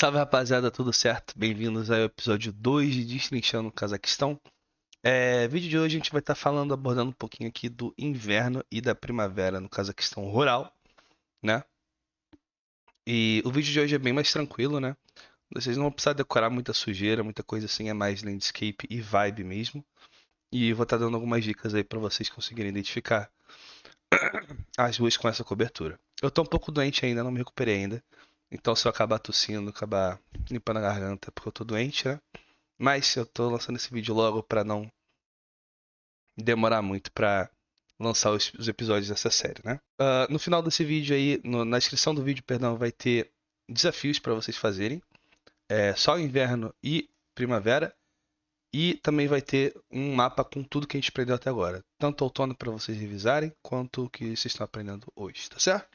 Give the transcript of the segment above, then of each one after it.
Salve rapaziada, tudo certo? Bem-vindos ao episódio 2 de Destrinchando o Cazaquistão. Vídeo de hoje a gente vai estar abordando um pouquinho aqui do inverno e da primavera no Cazaquistão rural, né? E o vídeo de hoje é bem mais tranquilo, né? Vocês não vão precisar decorar muita sujeira, muita coisa assim, é mais landscape e vibe mesmo. E eu vou estar dando algumas dicas aí para vocês conseguirem identificar as ruas com essa cobertura. Eu tô um pouco doente ainda, não me recuperei ainda. Então se eu acabar tossindo, acabar limpando a garganta, é porque eu tô doente, né? Mas eu tô lançando esse vídeo logo pra não demorar muito pra lançar os episódios dessa série, né? No final desse vídeo aí, na descrição do vídeo, perdão, vai ter desafios pra vocês fazerem. Só inverno e primavera. E também vai ter um mapa com tudo que a gente aprendeu até agora. Tanto outono para vocês revisarem, quanto o que vocês estão aprendendo hoje, tá certo?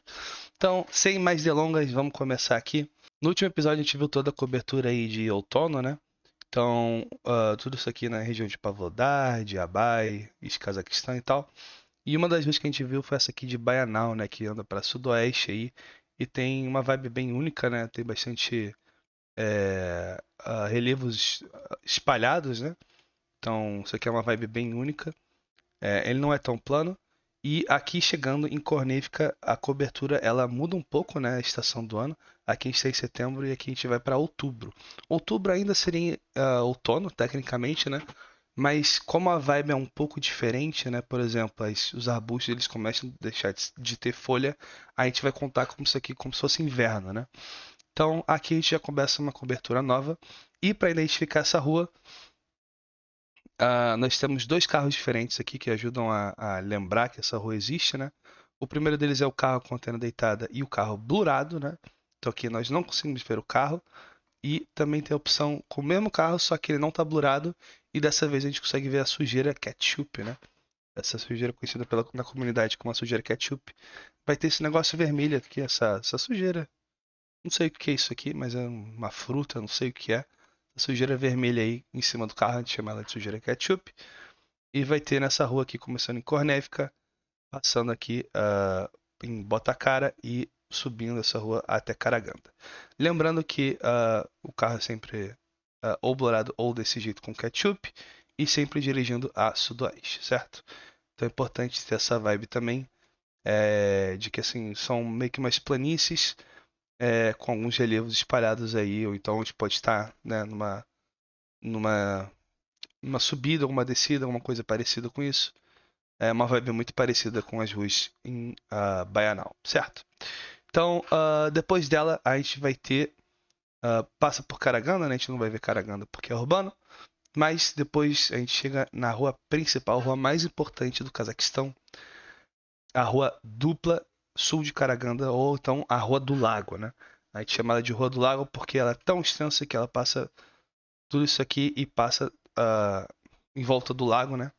Então, sem mais delongas, vamos começar aqui. No último episódio a gente viu toda a cobertura aí de outono, né? Então, tudo isso aqui na região de Pavlodar, de Abai, Cazaquistão e tal. E uma das vezes que a gente viu foi essa aqui de Bayanal, né? Que anda para sudoeste aí. E tem uma vibe bem única, né? Tem bastante relevos espalhados, né? Então, isso aqui é uma vibe bem única. Ele não é tão plano. E aqui chegando em Cornéfica, a cobertura ela muda um pouco, né, a estação do ano. Aqui a gente está em setembro e aqui a gente vai para outubro. Outubro ainda seria outono, tecnicamente, né? Mas como a vibe é um pouco diferente, né? Por exemplo, os arbustos eles começam a deixar de ter folha, a gente vai contar como isso aqui como se fosse inverno, né? Então aqui a gente já começa uma cobertura nova. E para identificar essa rua, nós temos dois carros diferentes aqui que ajudam a lembrar que essa rua existe, né? O primeiro deles é o carro com antena deitada e o carro blurado, né? Então aqui nós não conseguimos ver o carro. E também tem a opção com o mesmo carro, só que ele não está blurado. E dessa vez a gente consegue ver a sujeira ketchup, né? Essa sujeira conhecida na comunidade como a sujeira ketchup. Vai ter esse negócio vermelho aqui, essa sujeira. Não sei o que é isso aqui, mas é uma fruta, não sei o que é. A sujeira vermelha aí em cima do carro, a gente chama ela de sujeira ketchup. E vai ter nessa rua aqui, começando em Cornéfica, passando aqui em Botacara e subindo essa rua até Karaganda. Lembrando que o carro é sempre ou blurado ou desse jeito com ketchup e sempre dirigindo a sudoeste, certo? Então é importante ter essa vibe também de que assim são meio que umas planícies com alguns relevos espalhados aí, ou então a gente pode estar, né, numa, numa subida, alguma descida, alguma coisa parecida com isso. É uma vibe muito parecida com as ruas em Baianal, certo? Então, depois dela, a gente vai ter. Passa por Karaganda, né? A gente não vai ver Karaganda porque é urbano. Mas depois a gente chega na rua principal, a rua mais importante do Cazaquistão, a rua dupla sul de Karaganda, ou então a Rua do Lago, né? A gente chama ela de Rua do Lago porque ela é tão extensa que ela passa tudo isso aqui e passa em volta do lago, né?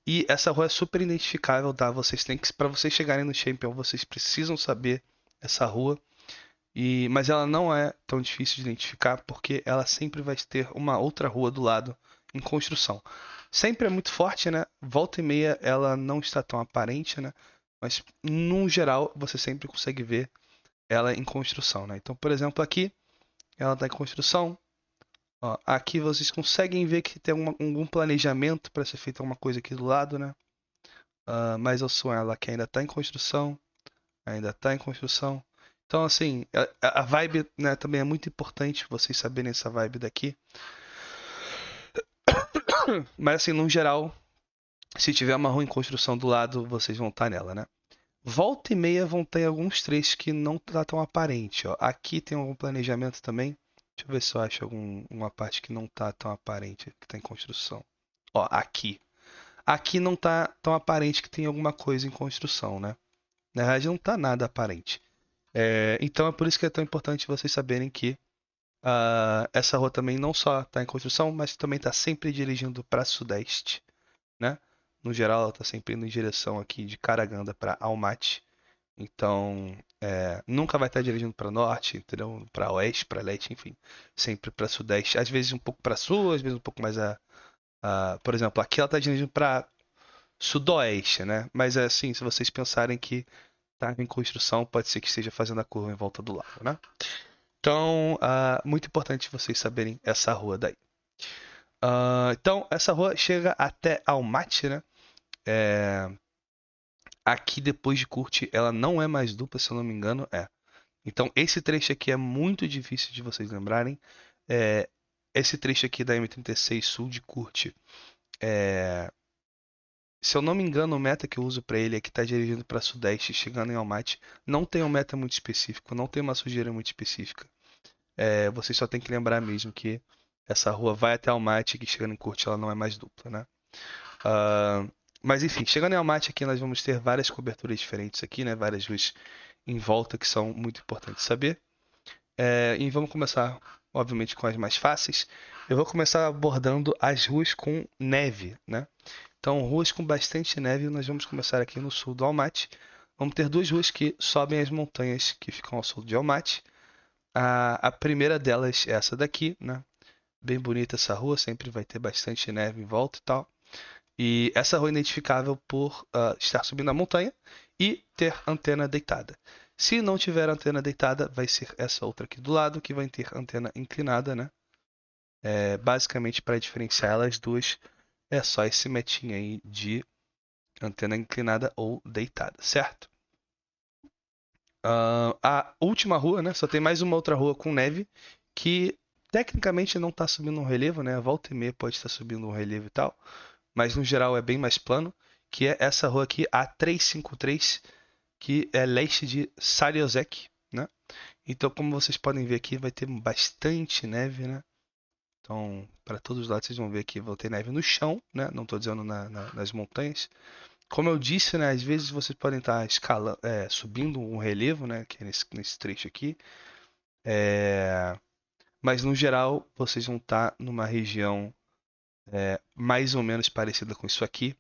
E essa rua é super identificável, tá? Vocês têm que, para vocês chegarem no Champion, vocês precisam saber essa rua. Mas ela não é tão difícil de identificar porque ela sempre vai ter uma outra rua do lado em construção. Sempre é muito forte, né? Volta e meia ela não está tão aparente, né? Mas no geral você sempre consegue ver ela em construção, né? Então, por exemplo, aqui ela está em construção. Ó, aqui vocês conseguem ver que tem algum planejamento para ser feita alguma coisa aqui do lado, né? Mas eu sou ela que ainda está em construção, ainda está em construção. Então, assim, a vibe, né, também é muito importante vocês saberem essa vibe daqui. Mas, assim, no geral, se tiver uma rua em construção do lado, vocês vão estar nela, né? Volta e meia vão ter alguns trechos que não tá tão aparente, ó. Aqui tem algum planejamento também. Deixa eu ver se eu acho alguma parte que não tá tão aparente, que tá em construção. Ó, aqui. Aqui não tá tão aparente que tem alguma coisa em construção, né? Na verdade, não tá nada aparente. Então é por isso que é tão importante vocês saberem que essa rua também não só está em construção, mas também está sempre dirigindo para sudeste, né? No geral, ela está sempre indo em direção aqui de Karaganda para Almaty. Então, nunca vai estar dirigindo para norte, entendeu? Para oeste, para leste, enfim, sempre para sudeste. Às vezes um pouco para sul, às vezes um pouco mais por exemplo, aqui ela está dirigindo para sudoeste, né? Mas é assim, se vocês pensarem que está em construção, pode ser que esteja fazendo a curva em volta do lago, né? Então, muito importante vocês saberem essa rua daí. Então, essa rua chega até Almaty, né? Aqui depois de Curte, ela não é mais dupla, se eu não me engano, é. Então, esse trecho aqui é muito difícil de vocês lembrarem. É, esse trecho aqui da M36 Sul de Curte, se eu não me engano, o meta que eu uso para ele é que está dirigindo para Sudeste, chegando em Almaty. Não tem um meta muito específico, não tem uma sujeira muito específica. Vocês só tem que lembrar mesmo que essa rua vai até Almaty, que chegando em Curte ela não é mais dupla, né? Ah, mas enfim, chegando em Almaty aqui nós vamos ter várias coberturas diferentes aqui, né? Várias ruas em volta que são muito importantes saber. E vamos começar, obviamente, com as mais fáceis. Eu vou começar abordando as ruas com neve, né? Então, ruas com bastante neve, nós vamos começar aqui no sul do Almaty. Vamos ter duas ruas que sobem as montanhas que ficam ao sul de Almaty. A primeira delas é essa daqui, né? Bem bonita essa rua, sempre vai ter bastante neve em volta e tal. E essa rua é identificável por estar subindo a montanha e ter antena deitada. Se não tiver antena deitada, vai ser essa outra aqui do lado, que vai ter antena inclinada, né? Basicamente, para diferenciar elas duas, é só esse metinho aí de antena inclinada ou deitada, certo? A última rua, né? Só tem mais uma outra rua com neve que tecnicamente não está subindo um relevo, né? Volta e meia pode estar subindo um relevo e tal, mas no geral é bem mais plano, que é essa rua aqui, a 353, que é leste de Sariozek, né? Então, como vocês podem ver aqui, vai ter bastante neve, né? Então, para todos os lados vocês vão ver que vai ter neve no chão, né? Não estou dizendo nas montanhas. Como eu disse, né? Às vezes vocês podem estar subindo um relevo, né? Que é nesse trecho aqui. Mas no geral, vocês vão estar numa região mais ou menos parecida com isso aqui.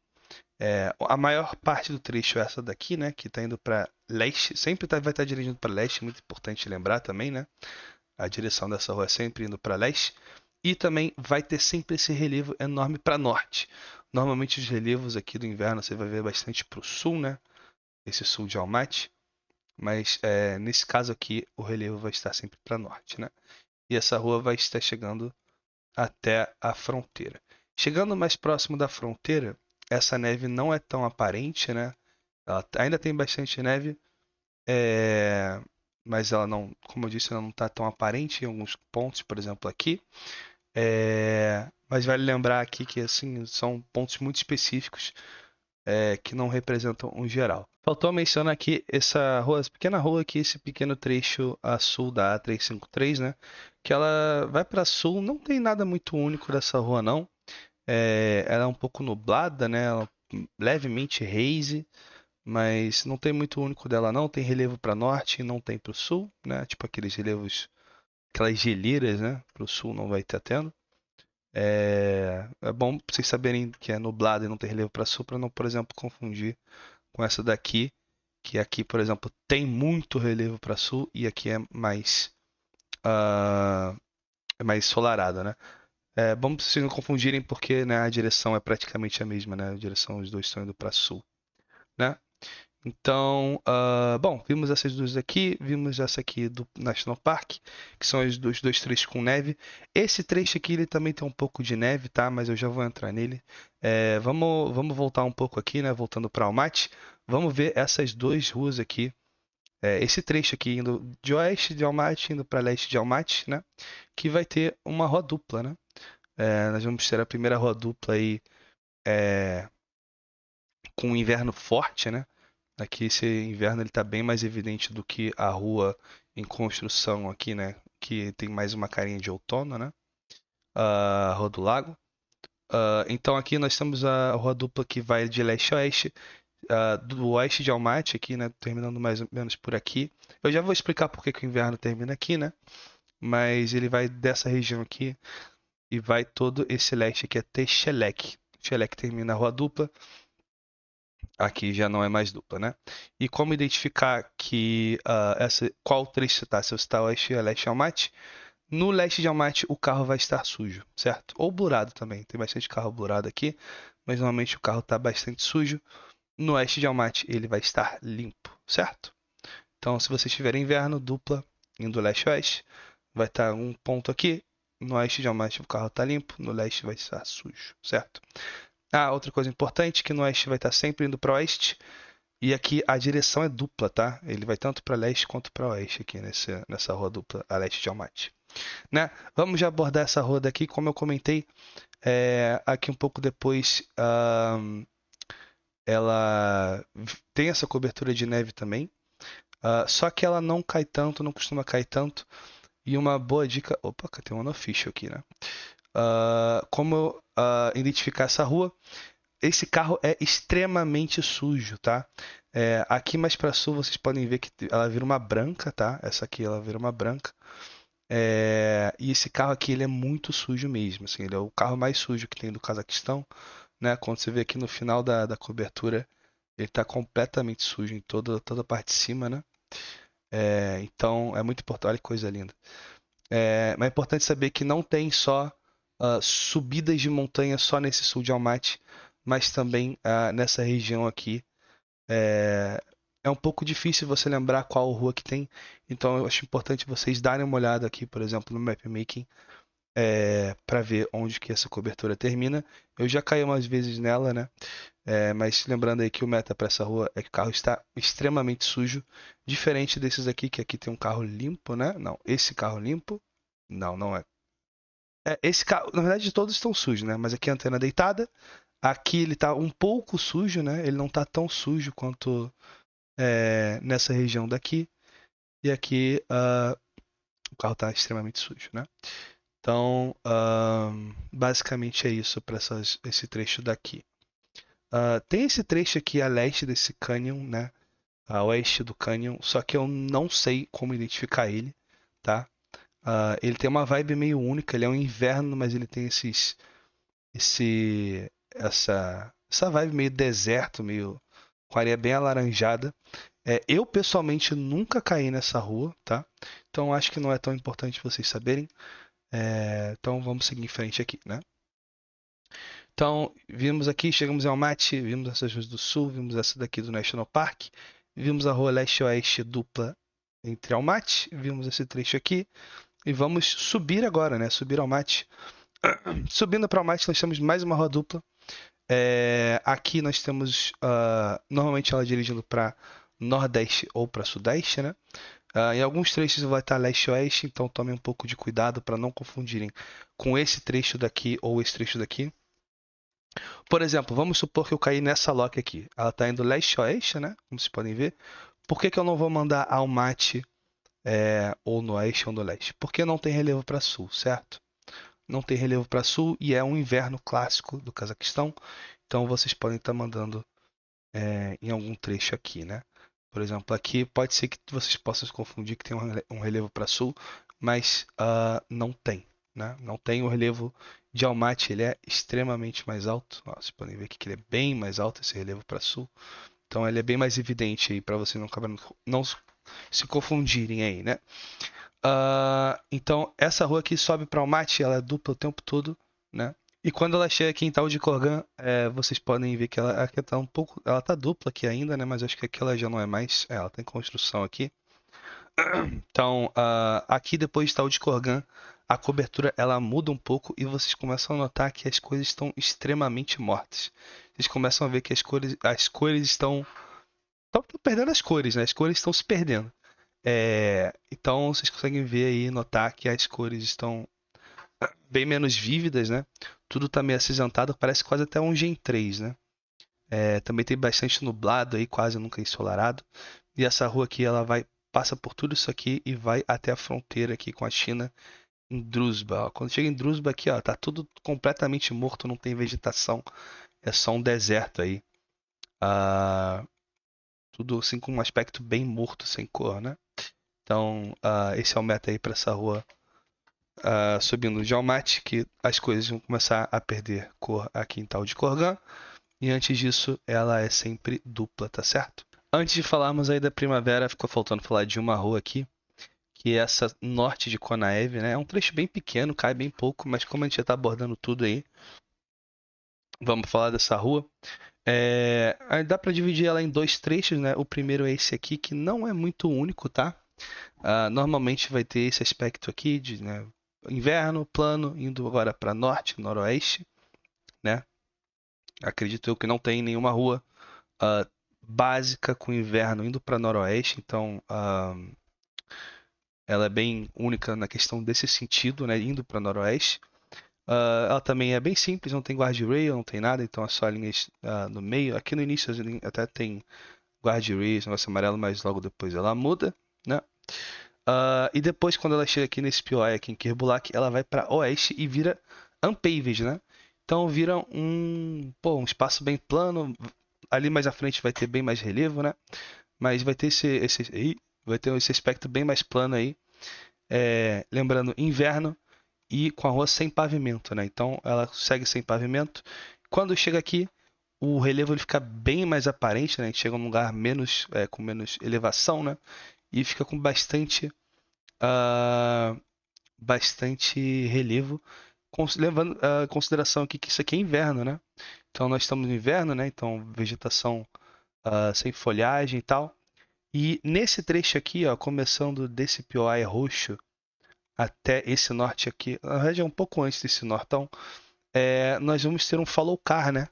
A maior parte do trecho é essa daqui, né? Que está indo para leste. Sempre vai estar dirigindo para leste, muito importante lembrar também, né? A direção dessa rua é sempre indo para leste. E também vai ter sempre esse relevo enorme para norte. Normalmente os relevos aqui do inverno você vai ver bastante para o sul, né? Esse sul de Almaty. Mas nesse caso aqui o relevo vai estar sempre para norte, né? E essa rua vai estar chegando até a fronteira. Chegando mais próximo da fronteira, essa neve não é tão aparente, né? Ela ainda tem bastante neve, mas ela não, como eu disse, ela não está tão aparente em alguns pontos, por exemplo aqui. Mas vale lembrar aqui que assim são pontos muito específicos que não representam um geral. Faltou mencionar aqui essa pequena rua aqui, esse pequeno trecho a sul da A353, né? Que ela vai para sul, não tem nada muito único dessa rua não. Ela é um pouco nublada, né? Ela é levemente hazy, mas não tem muito único dela não. Tem relevo para norte e não tem para o sul, né? Tipo aqueles relevos, aquelas geleiras, né? Para o sul não vai estar tendo. É bom vocês saberem que é nublado e não tem relevo para sul, para não, por exemplo, confundir com essa daqui, que aqui, por exemplo, tem muito relevo para sul e aqui ah, é mais ensolarada, né? É bom vocês não confundirem porque, né, a direção é praticamente a mesma, né? A direção, os dois estão indo para sul, né? Então, bom, vimos essas duas aqui, vimos essa aqui do National Park, que são os dois trechos com neve. Esse trecho aqui ele também tem um pouco de neve, tá? Mas eu já vou entrar nele. Vamos voltar um pouco aqui, né? Voltando para Almaty. Vamos ver essas duas ruas aqui. Esse trecho aqui indo de oeste de Almaty, indo para leste de Almaty, né? Que vai ter uma rua dupla, né? Nós vamos ter a primeira rua dupla aí com um inverno forte, né? Aqui esse inverno ele está bem mais evidente do que a rua em construção aqui, né? Que tem mais uma carinha de outono, né? A Rua do Lago. Então aqui nós temos a rua dupla que vai de leste a oeste, do oeste de Almaty aqui, né? Terminando mais ou menos por aqui. Eu já vou explicar por que que o inverno termina aqui, né? Mas ele vai dessa região aqui e vai todo esse leste aqui até Xelec. Xelec termina a rua dupla. Aqui já não é mais dupla, né? E como identificar que qual trecho está? Se você está oeste ou leste de Almaty? No leste de Almaty o carro vai estar sujo, certo? Ou blurado também. Tem bastante carro blurado aqui, mas normalmente o carro está bastante sujo. No oeste de Almaty ele vai estar limpo, certo? Então, se você estiver em inverno, dupla indo leste-oeste. vai estar um ponto aqui. No oeste de Almaty o carro está limpo, no leste vai estar sujo, certo? Outra coisa importante, que no oeste vai estar sempre indo para o oeste, e aqui a direção é dupla, tá? Ele vai tanto para leste quanto para oeste aqui nessa rua dupla, a leste de Almaty. Né? Vamos já abordar essa rua daqui, como eu comentei, aqui um pouco depois, ela tem essa cobertura de neve também, só que ela não cai tanto, não costuma cair tanto. E uma boa dica. Opa, tem um unofficial aqui, né? Como identificar essa rua? Esse carro é extremamente sujo, tá? Aqui mais para sul vocês podem ver que ela vira uma branca, tá? Essa aqui ela vira uma branca. E esse carro aqui ele é muito sujo mesmo, assim, ele é o carro mais sujo que tem do Cazaquistão, né? Quando você vê aqui no final da cobertura, ele está completamente sujo em toda a parte de cima, né? Então é muito importante, olha que coisa linda. Mas é importante saber que não tem só subidas de montanha só nesse sul de Almaty, mas também nessa região aqui. É um pouco difícil você lembrar qual rua que tem, então eu acho importante vocês darem uma olhada aqui, por exemplo, no Mapmaking, para ver onde que essa cobertura termina. Eu já caí umas vezes nela, né? Mas lembrando aí que o meta para essa rua é que o carro está extremamente sujo, diferente desses aqui, que aqui tem um carro limpo, né? Não, esse carro limpo, não, não é. Esse carro, na verdade, todos estão sujos, né? Mas aqui a antena deitada, aqui ele tá um pouco sujo, né? Ele não tá tão sujo quanto nessa região daqui. E aqui o carro tá extremamente sujo, né? Então, basicamente é isso para esse trecho daqui. Tem esse trecho aqui a leste desse canyon, né? A oeste do canyon, só que eu não sei como identificar ele, tá? Ele tem uma vibe meio única, ele é um inverno, mas ele tem essa vibe meio deserto, meio com areia bem alaranjada. Eu pessoalmente nunca caí nessa rua, tá? Então acho que não é tão importante vocês saberem. Então vamos seguir em frente aqui, né? Então, vimos aqui, chegamos em Almaty, vimos essas ruas do sul, vimos essa daqui do National Park, vimos a rua leste-oeste dupla entre Almaty, vimos esse trecho aqui, e vamos subir agora, né? Subir Almaty. Subindo para Almaty, nós temos mais uma rua dupla. Aqui nós temos, normalmente ela dirigindo para nordeste ou para sudeste, né? Em alguns trechos vai estar leste-oeste, então tomem um pouco de cuidado para não confundirem com esse trecho daqui ou esse trecho daqui. Por exemplo, vamos supor que eu caí nessa lock aqui. Ela está indo leste-oeste, né? Como vocês podem ver. Por que eu não vou mandar Almaty ou no oeste ou no leste? Porque não tem relevo para sul, certo? Não tem relevo para sul e é um inverno clássico do Cazaquistão. Então vocês podem estar mandando em algum trecho aqui, né? Por exemplo, aqui pode ser que vocês possam se confundir que tem um relevo para sul, mas não tem, né? Não tem o relevo de Almaty, ele é extremamente mais alto. Ó, vocês podem ver aqui que ele é bem mais alto esse relevo para sul. Então ele é bem mais evidente aí para vocês não se confundirem aí, né? Então essa rua aqui sobe para Almaty, ela é dupla o tempo todo, né? E quando ela chega aqui em Tal de Corgan, vocês podem ver que ela aqui tá um pouco, ela tá dupla aqui ainda, né? Mas acho que aqui ela já não é mais, ela tem construção aqui. Então, aqui depois de Tal de Corgan, a cobertura ela muda um pouco e vocês começam a notar que as coisas estão extremamente mortas. Vocês começam a ver que as cores estão perdendo as cores, né? As cores estão se perdendo. Então vocês conseguem ver aí, notar que as cores estão bem menos vívidas, né? Tudo tá meio acinzentado, parece quase até um Gen 3, né? Também tem bastante nublado aí, quase nunca ensolarado. E essa rua aqui, passa por tudo isso aqui e vai até a fronteira aqui com a China, em Druzhba. Ó. Quando chega em Druzhba aqui, ó, tá tudo completamente morto, não tem vegetação, é só um deserto aí. Tudo assim com um aspecto bem morto, sem cor, né? Então, esse é o meta aí para essa rua subindo de Almaty, que as coisas vão começar a perder cor aqui em Tal de Corgan. E antes disso, ela é sempre dupla, tá certo? Antes de falarmos aí da primavera, ficou faltando falar de uma rua aqui, que é essa norte de Konaev, né? É um trecho bem pequeno, cai bem pouco, mas como a gente já tá abordando tudo aí, vamos falar dessa rua. Aí dá para dividir ela em dois trechos, né? O primeiro é esse aqui, que não é muito único, tá? Normalmente vai ter esse aspecto aqui de, né, inverno, plano, indo agora para norte, noroeste, né? Acredito eu que não tem nenhuma rua ah, básica com inverno indo para noroeste, então ela é bem única na questão desse sentido, né? Indo para noroeste. Ela também é bem simples, não tem guardrail, não tem nada, então é só linhas no meio. Aqui no início até tem guardrail, esse negócio amarelo, mas logo depois ela muda, né? E depois, quando ela chega aqui nesse POI, aqui em Kerbulak, ela vai para oeste e vira unpaved, né? Então vira um espaço bem plano. Ali mais à frente vai ter bem mais relevo, né? Mas vai ter vai ter esse aspecto bem mais plano aí. Lembrando, inverno e com a rua sem pavimento, né? Então ela segue sem pavimento. Quando chega aqui, o relevo ele fica bem mais aparente, né? A gente chega num lugar com menos elevação, né? E fica com ah, bastante relevo, levando em consideração aqui que isso aqui é inverno, né? Então nós estamos no inverno, né? Então vegetação sem folhagem e tal. E nesse trecho aqui, ó, começando desse POI roxo até esse norte aqui, na verdade é um pouco antes desse nortão, nós vamos ter um follow car, né?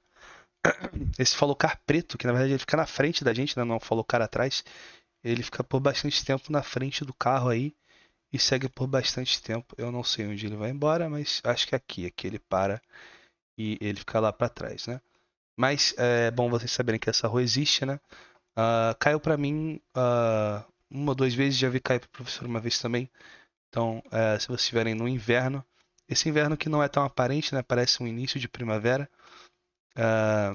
Esse follow car preto, que na verdade ele fica na frente da gente, né? Não é um follow car atrás. Ele fica por bastante tempo na frente do carro aí e segue por bastante tempo. Eu não sei onde ele vai embora, mas acho que é aqui. Aqui ele para e ele fica lá para trás, né? Mas é bom vocês saberem que essa rua existe, né? Caiu para mim uma ou duas vezes, já vi cair para o professor uma vez também. Então, se vocês estiverem no inverno, esse inverno que não é tão aparente, né? Parece um início de primavera,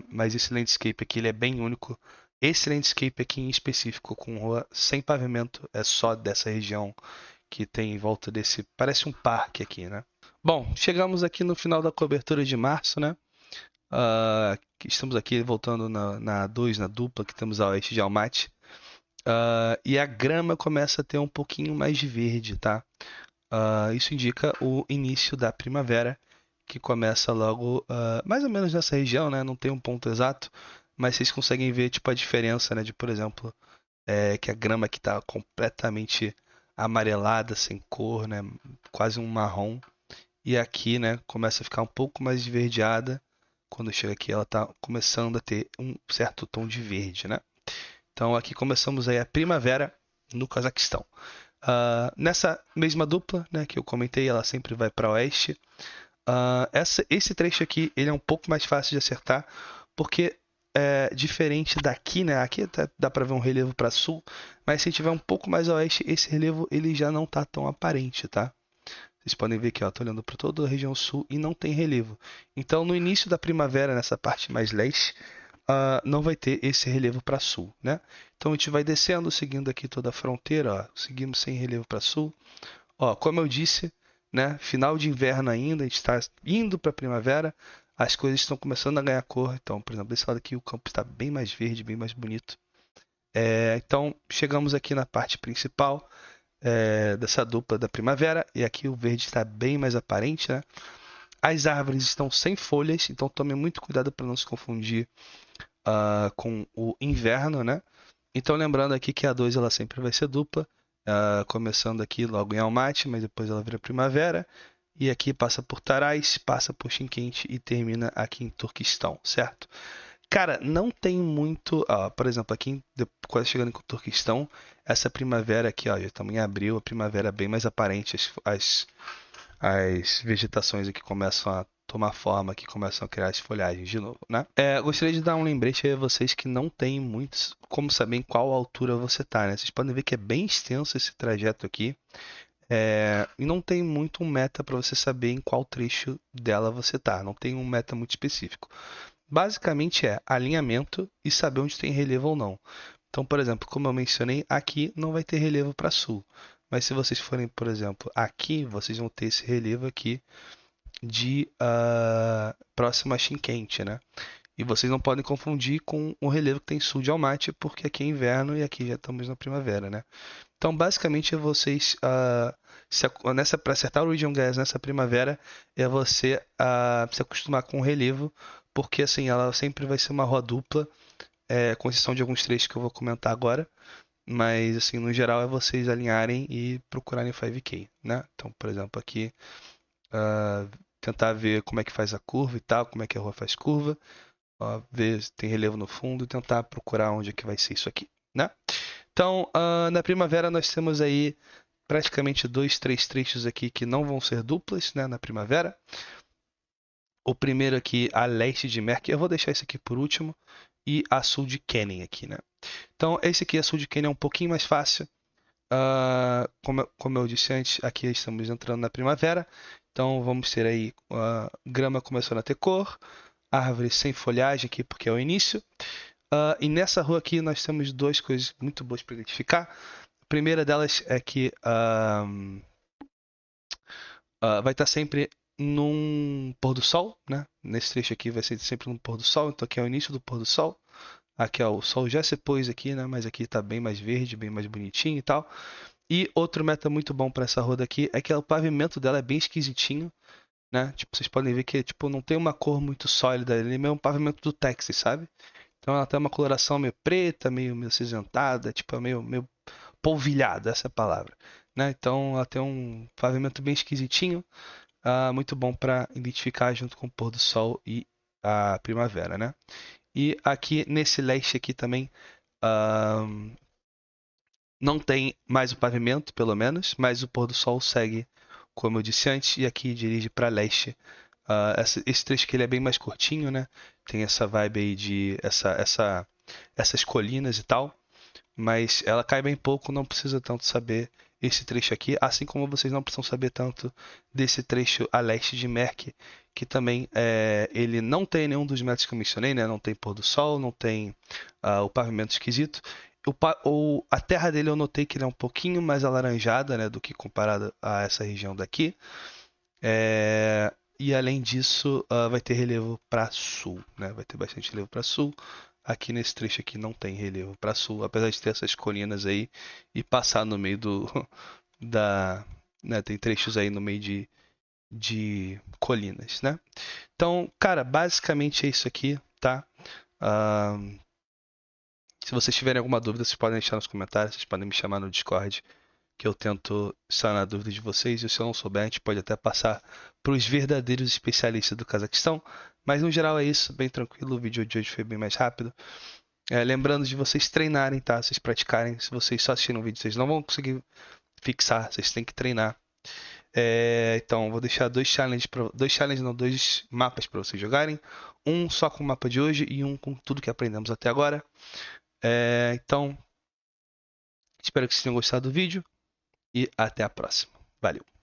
mas esse landscape aqui ele é bem único. Esse landscape aqui em específico, com rua sem pavimento, é só dessa região que tem em volta desse. Parece um parque aqui, né? Bom, chegamos aqui no final da cobertura de março, né? Estamos aqui voltando na 2, na dupla, que temos a oeste de Almaty. E a grama começa a ter um pouquinho mais de verde, tá? Isso indica o início da primavera, que começa logo mais ou menos nessa região, né? Não tem um ponto exato, mas vocês conseguem ver tipo a diferença, né? De, por exemplo, que a grama aqui está completamente amarelada, sem cor, né? Quase um marrom. E aqui, né, começa a ficar um pouco mais esverdeada. Quando chega aqui, ela está começando a ter um certo tom de verde, né? Então aqui começamos aí a primavera no Cazaquistão. Nessa mesma dupla, né, que eu comentei, ela sempre vai para oeste. Esse trecho aqui, ele é um pouco mais fácil de acertar, porque diferente daqui, né? Aqui até dá para ver um relevo para sul, mas se tiver um pouco mais a oeste, esse relevo ele já não tá tão aparente, tá? Vocês podem ver que ó, tô olhando para toda a região sul e não tem relevo. Então, no início da primavera, nessa parte mais leste, não vai ter esse relevo para sul, né? Então a gente vai descendo, seguindo aqui toda a fronteira, ó, seguimos sem relevo para sul. Ó, como eu disse, né? Final de inverno ainda, a gente está indo para a primavera, as coisas estão começando a ganhar cor. Então, por exemplo, desse lado aqui o campo está bem mais verde, bem mais bonito. Então, chegamos aqui na parte principal dessa dupla da primavera e aqui o verde está bem mais aparente, né? As árvores estão sem folhas, então tome muito cuidado para não se confundir com o inverno, né? Então, lembrando aqui que a 2 ela sempre vai ser dupla, começando aqui logo em Almaty, mas depois ela vira primavera. E aqui passa por Taraz, passa por Chimkent e termina aqui em Turquistão, certo? Cara, não tem muito. Por exemplo, aqui quase chegando em Turquistão, essa primavera aqui, ó, já estamos em abril, a primavera é bem mais aparente, as vegetações aqui começam a tomar forma, que começam a criar as folhagens de novo, né? Gostaria de dar um lembrete aí a vocês que não tem muitos como saber em qual altura você tá, né? Vocês podem ver que é bem extenso esse trajeto aqui. E não tem muito um meta para você saber em qual trecho dela você tá. Não tem um meta muito específico. Basicamente é alinhamento e saber onde tem relevo ou não. Então, por exemplo, como eu mencionei, aqui não vai ter relevo para sul. Mas se vocês forem, por exemplo, aqui, vocês vão ter esse relevo aqui de próximo a Shinquente, né? E vocês não podem confundir com o relevo que tem sul de Almaty, porque aqui é inverno e aqui já estamos na primavera, né? Então, basicamente, vocês para acertar o Region Gas nessa primavera é você se acostumar com o relevo, porque assim ela sempre vai ser uma rua dupla, com exceção de alguns trechos que eu vou comentar agora. Mas, assim, no geral é vocês alinharem e procurarem 5K, né? Então, por exemplo, aqui, tentar ver como é que faz a curva e tal, como é que a rua faz curva, ver se tem relevo no fundo e tentar procurar onde é que vai ser isso aqui, né? Então, na primavera nós temos aí praticamente 2, 3 trechos aqui que não vão ser duplas, né, na primavera. O primeiro aqui, a leste de Merck, eu vou deixar esse aqui por último, e a sul de Canning aqui, né? Então, esse aqui, a sul de Canning, é um pouquinho mais fácil. Como eu disse antes, aqui estamos entrando na primavera, então vamos ter aí grama começando a ter cor, árvore sem folhagem aqui porque é o início. E nessa rua aqui nós temos duas coisas muito boas para identificar. A primeira delas é que vai estar sempre num pôr do sol, né? Nesse trecho aqui vai ser sempre num pôr do sol, então aqui é o início do pôr do sol. Aqui ó, o sol já se pôs aqui, né? Mas aqui está bem mais verde, bem mais bonitinho e tal. E outro meta muito bom para essa roda aqui é que o pavimento dela é bem esquisitinho, né? Tipo, vocês podem ver que tipo, não tem uma cor muito sólida, ele é meio um pavimento do Texas, sabe? Então ela tem uma coloração meio preta, meio acinzentada, tipo, meio polvilhada, essa é a palavra. Né? Então ela tem um pavimento bem esquisitinho, muito bom para identificar junto com o pôr do sol e a primavera, né? E aqui nesse leste aqui também não tem mais o pavimento, pelo menos, mas o pôr do sol segue, como eu disse antes, e aqui dirige para leste. Esse trecho aqui ele é bem mais curtinho, né? Tem essa vibe aí de essas colinas e tal, mas ela cai bem pouco, não precisa tanto saber esse trecho aqui, assim como vocês não precisam saber tanto desse trecho a leste de Merck, que também ele não tem nenhum dos métodos que eu mencionei, né? Não tem pôr do sol, não tem o pavimento esquisito. A terra dele eu notei que ele é um pouquinho mais alaranjada, né, do que comparado a essa região daqui. E além disso, vai ter relevo para sul, né? Vai ter bastante relevo para sul. Aqui nesse trecho aqui não tem relevo para sul, apesar de ter essas colinas aí e passar no meio da, né, tem trechos aí no meio de colinas, né? Então, cara, basicamente é isso aqui, tá? Ah, se vocês tiverem alguma dúvida, vocês podem deixar nos comentários, vocês podem me chamar no Discord, que eu tento sanar a dúvida de vocês. E se eu não souber, a gente pode até passar para os verdadeiros especialistas do Cazaquistão. Mas no geral é isso, bem tranquilo. O vídeo de hoje foi bem mais rápido. Lembrando de vocês treinarem, tá? Vocês praticarem. Se vocês só assistirem um vídeo, vocês não vão conseguir fixar. Vocês têm que treinar. Então, vou deixar dois mapas para vocês jogarem. Um só com o mapa de hoje e um com tudo que aprendemos até agora. Então, espero que vocês tenham gostado do vídeo e até a próxima. Valeu!